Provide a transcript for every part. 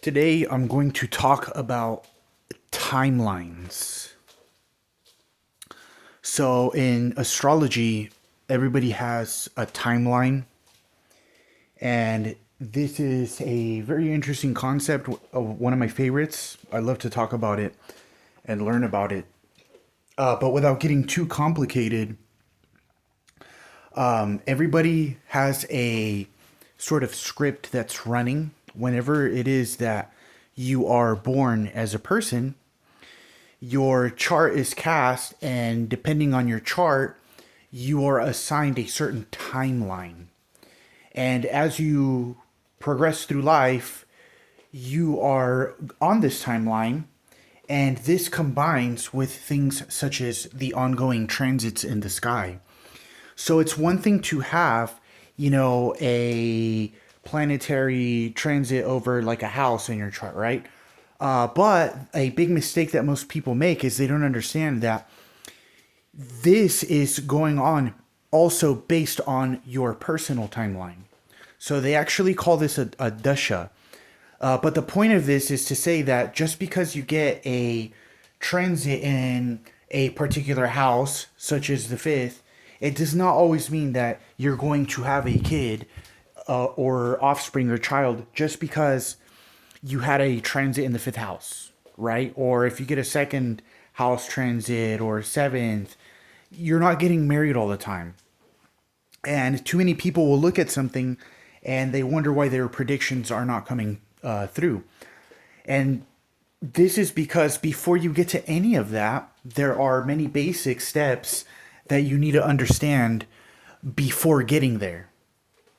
Today I'm going to talk about timelines. So in astrology, everybody has a timeline, and this is a very interesting concept, one of my favorites. I love to talk about it and learn about it. But without getting too complicated, everybody has a sort of script that's running whenever it is that you are born as a person. Your chart is cast, and depending on your chart, you are assigned a certain timeline. And as you progress through life, you are on this timeline, and this combines with things such as the ongoing transits in the sky. So it's one thing to have, a planetary transit over like a house in your chart, right? But a big mistake that most people make is they don't understand that this is going on also based on your personal timeline. So they actually call this a dasha. But the point of this is to say that just because you get a transit in a particular house, such as the fifth, it does not always mean that you're going to have a kid or offspring or child just because you had a transit in the fifth house, right? Or if you get a second house transit or seventh, you're not getting married all the time. And too many people will look at something and they wonder why their predictions are not coming through. And this is because before you get to any of that, there are many basic steps that you need to understand before getting there,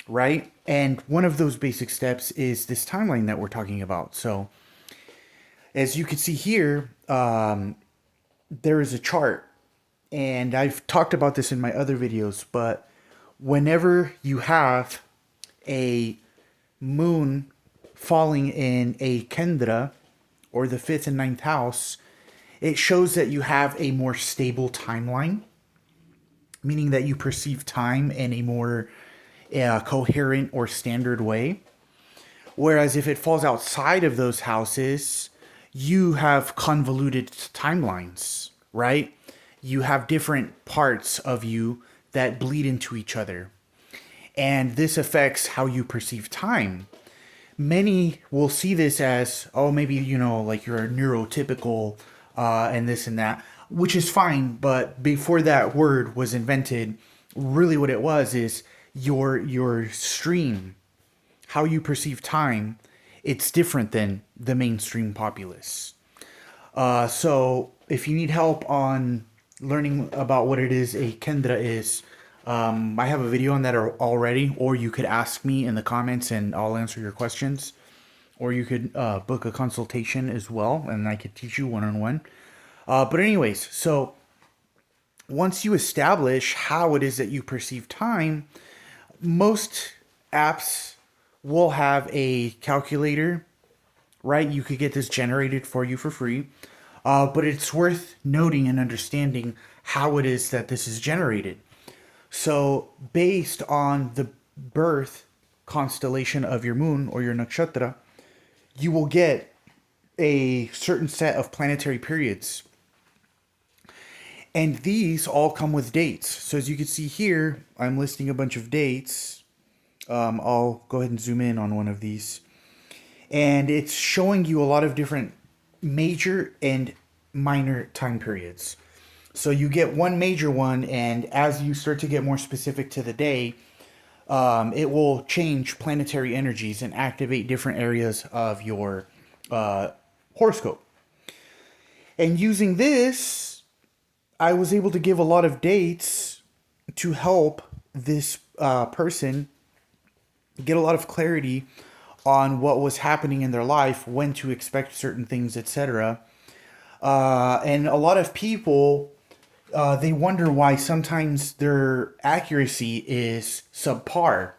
right? And one of those basic steps is this timeline that we're talking about. So, as you can see here, there is a chart, and I've talked about this in my other videos, but whenever you have a moon falling in a kendra, or the fifth and ninth house, it shows that you have a more stable timeline, meaning that you perceive time in a more coherent or standard way. Whereas if it falls outside of those houses, you have convoluted timelines, right? You have different parts of you that bleed into each other. And this affects how you perceive time. Many will see this as, oh, maybe, like you're a neurotypical and this and that, which is fine. But before that word was invented, really what it was is your stream, how you perceive time, it's different than the mainstream populace. So if you need help on learning about what it is a kendra is, I have a video on that already, or you could ask me in the comments and I'll answer your questions. Or you could book a consultation as well, and I could teach you one-on-one. But anyways, so once you establish how it is that you perceive time, most apps will have a calculator, right? You could get this generated for you for free. But it's worth noting and understanding how it is that this is generated. So based on the birth constellation of your moon or your nakshatra, you will get a certain set of planetary periods. And these all come with dates. So as you can see here, I'm listing a bunch of dates. I'll go ahead and zoom in on one of these. And it's showing you a lot of different major and minor time periods. So you get one major one, and as you start to get more specific to the day, it will change planetary energies and activate different areas of your horoscope. And using this, I was able to give a lot of dates to help this person get a lot of clarity on what was happening in their life, when to expect certain things, etc. And a lot of people, they wonder why sometimes their accuracy is subpar.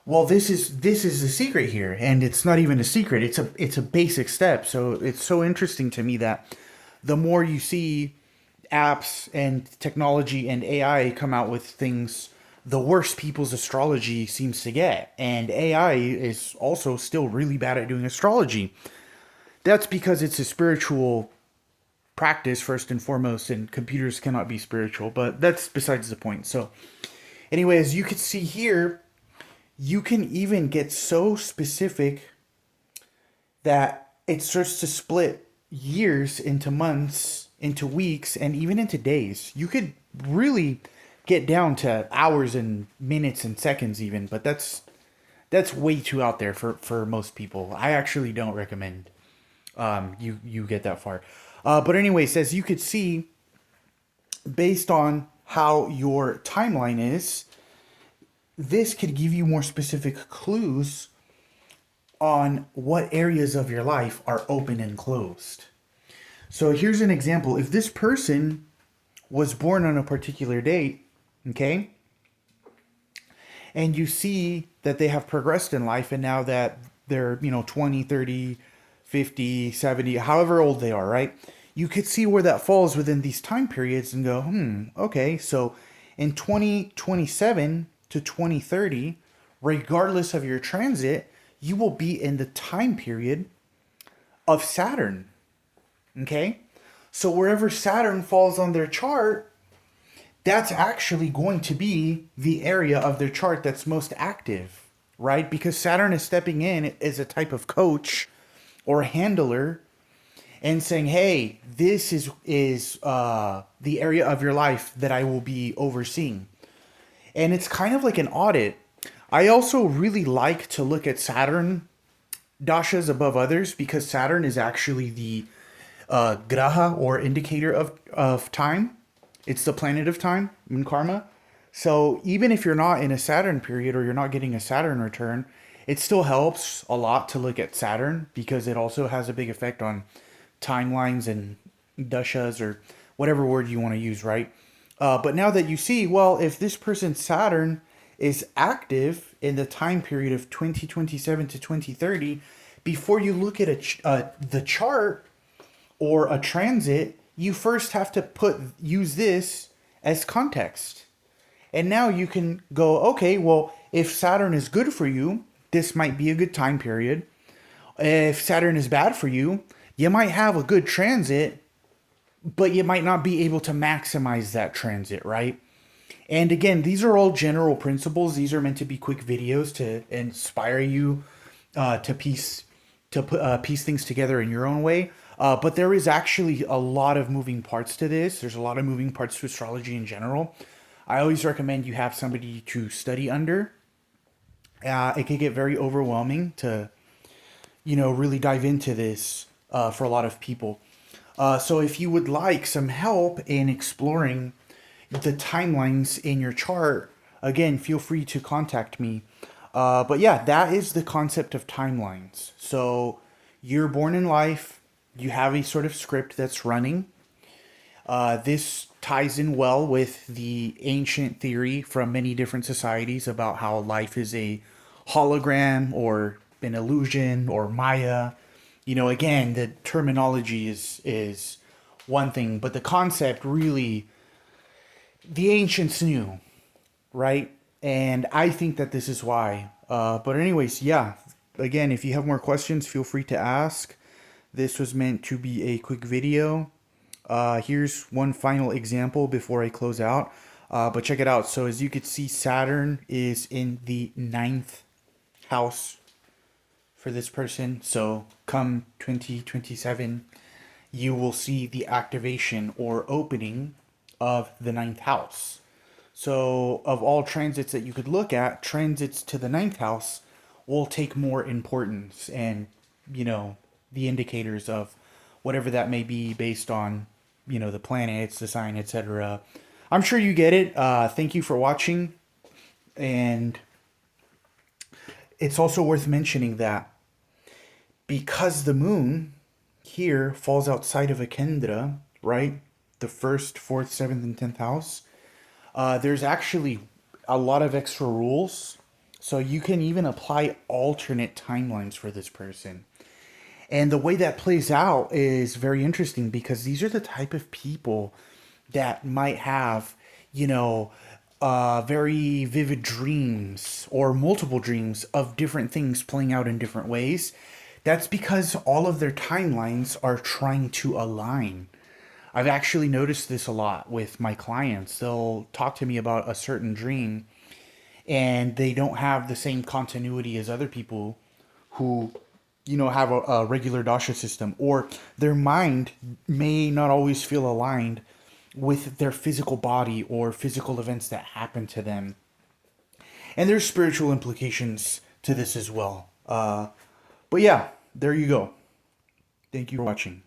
Well, this is the secret here, and it's not even a secret. It's a basic step. So it's so interesting to me that the more you see apps and technology and AI come out with things the worse people's astrology seems to get. And AI is also still really bad at doing astrology. That's because it's a spiritual practice first and foremost, and computers cannot be spiritual, but that's besides the point. So anyway, as you can see here, you can even get so specific that it starts to split years into months, into weeks, and even into days. You could really get down to hours and minutes and seconds even, but that's way too out there for most people. I actually don't recommend you get that far. But anyways, as you could see, based on how your timeline is, this could give you more specific clues on what areas of your life are open and closed. So here's an example. If this person was born on a particular date, okay, and you see that they have progressed in life, and now that they're, 20, 30, 50, 70, however old they are, right? You could see where that falls within these time periods and go, okay, so in 2027 to 2030, regardless of your transit, you will be in the time period of Saturn. Okay? So wherever Saturn falls on their chart, that's actually going to be the area of their chart that's most active, right? Because Saturn is stepping in as a type of coach or handler and saying, hey, this is the area of your life that I will be overseeing. And it's kind of like an audit. I also really like to look at Saturn dashas above others because Saturn is actually the graha or indicator of time. It's the planet of time in karma. So even if you're not in a Saturn period or you're not getting a Saturn return, it still helps a lot to look at Saturn because it also has a big effect on timelines and dashas or whatever word you want to use, right? But now that you see, well, if this person's Saturn is active in the time period of 2027 to 2030, before you look at the chart or a transit, you first have to use this as context. And now you can go, okay, well, if Saturn is good for you, this might be a good time period. If Saturn is bad for you, you might have a good transit, but you might not be able to maximize that transit, right? And again, these are all general principles. These are meant to be quick videos to inspire you to piece things together in your own way. But there is actually a lot of moving parts to this. There's a lot of moving parts to astrology in general. I always recommend you have somebody to study under. It can get very overwhelming to, really dive into this for a lot of people. So if you would like some help in exploring the timelines in your chart, again, feel free to contact me. But yeah, that is the concept of timelines. So you're born in life, you have a sort of script that's running. This ties in well with the ancient theory from many different societies about how life is a hologram or an illusion or Maya. Again, the terminology is one thing, but the concept really, the ancients knew, right? And I think that this is why. But anyways, yeah, again, if you have more questions, feel free to ask. This was meant to be a quick video. Here's one final example before I close out. But check it out. So as you can see, Saturn is in the 9th house for this person. So come 2027, you will see the activation or opening of the 9th house. So of all transits that you could look at, transits to the 9th house will take more importance and, the indicators of whatever that may be based on, the planets, the sign, etc. I'm sure you get it. Thank you for watching. And it's also worth mentioning that because the moon here falls outside of a Kendra, right? The 1st, 4th, 7th, and 10th house. There's actually a lot of extra rules. So you can even apply alternate timelines for this person. And the way that plays out is very interesting because these are the type of people that might have, very vivid dreams or multiple dreams of different things playing out in different ways, that's because all of their timelines are trying to align. I've actually noticed this a lot with my clients. They'll talk to me about a certain dream and they don't have the same continuity as other people who, have a regular dasha system, or their mind may not always feel aligned with their physical body or physical events that happen to them. And there's spiritual implications to this as well. But yeah, there you go. Thank you for watching.